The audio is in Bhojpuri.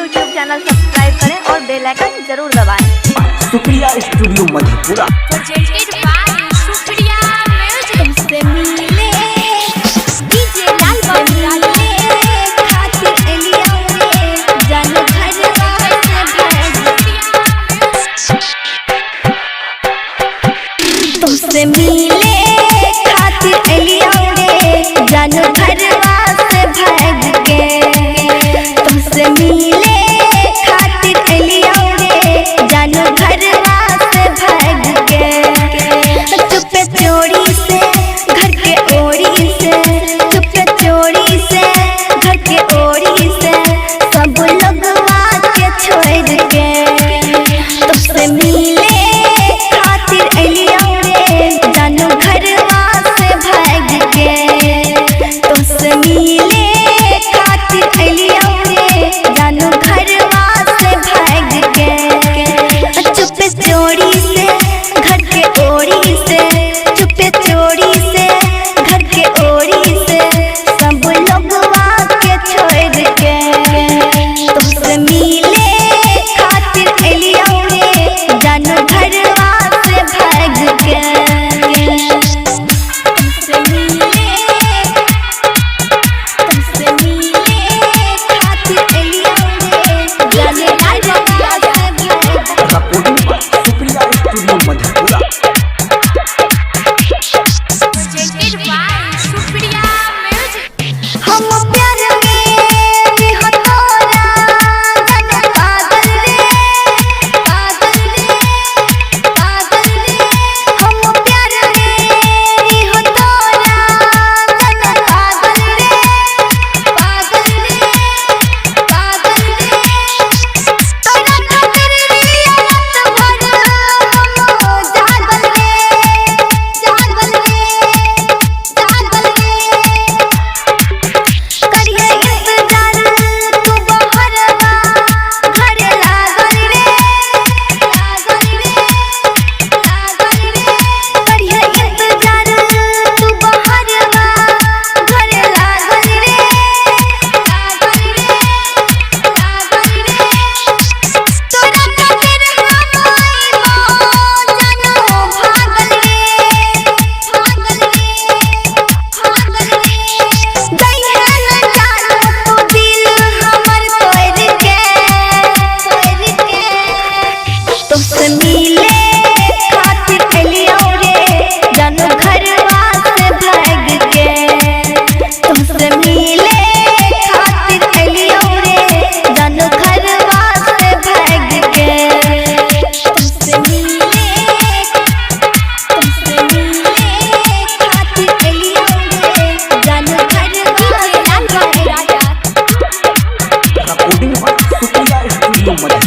यूट्यूब चैनल सब्सक्राइब करें और बेल आइकन जरूर दबाएं। सुप्रिया स्टूडियो मधेपुरा। तुमसे मिले खातिर एलिया रे जानो घरवा से भाग के। तुमसे मिले खातिर एलिया रे जानो घरवा से भाग के। चुपे चोरी से घर के ओरी से, चुपे चोरी से घर के ओरी से सब लोगवा के छोड़ के। तुमसे मिले खातिर एलिया जानो घरवा से भाग के। तुमसे मिले खातिर एलिया रे जानो घरवा से भाग के। चुपे चोरी से घर के ओरी से, चुपे चोरी से घर के ओरी से सब लोगवा के छोड़ के। तुमसे मिले खातिर एलिया रे जानो घरवा से भाग के। सुप्रिया स्टूडियो मधेपुरा। हम प्यार में हो तोरा जाने पागल रे, पागल रे, पागल रे। हम प्यार में हो तोरा जाने पागल रे, पागल रे, पागल रे। तोरा खातिर रात भर हम जागल रे, जागल रे, जागल रे। करिए इंतजार तू बहरवा घर लागल रे, लागल रे, लागल रे। करिए इंतजार तू बहरवा घर लागल रे, लागल रे, लागल रे। तोरा खातिर हम आइबो जानो भागल रे, भागल रे, भागल रे। दैया न जानो तू दिल हमर तोड़ के, तोड़ के। तुमसे मिले खातिर एलिया रे जानो घरवा से भाग के। तुमसे मिले खातिर एलिया रे जानो घरवा से भाग के। तुमसे मिले खातिर एलिया रे जानो घरवा से भाग के। सुप्रिया स्टूडियो मधेपुरा।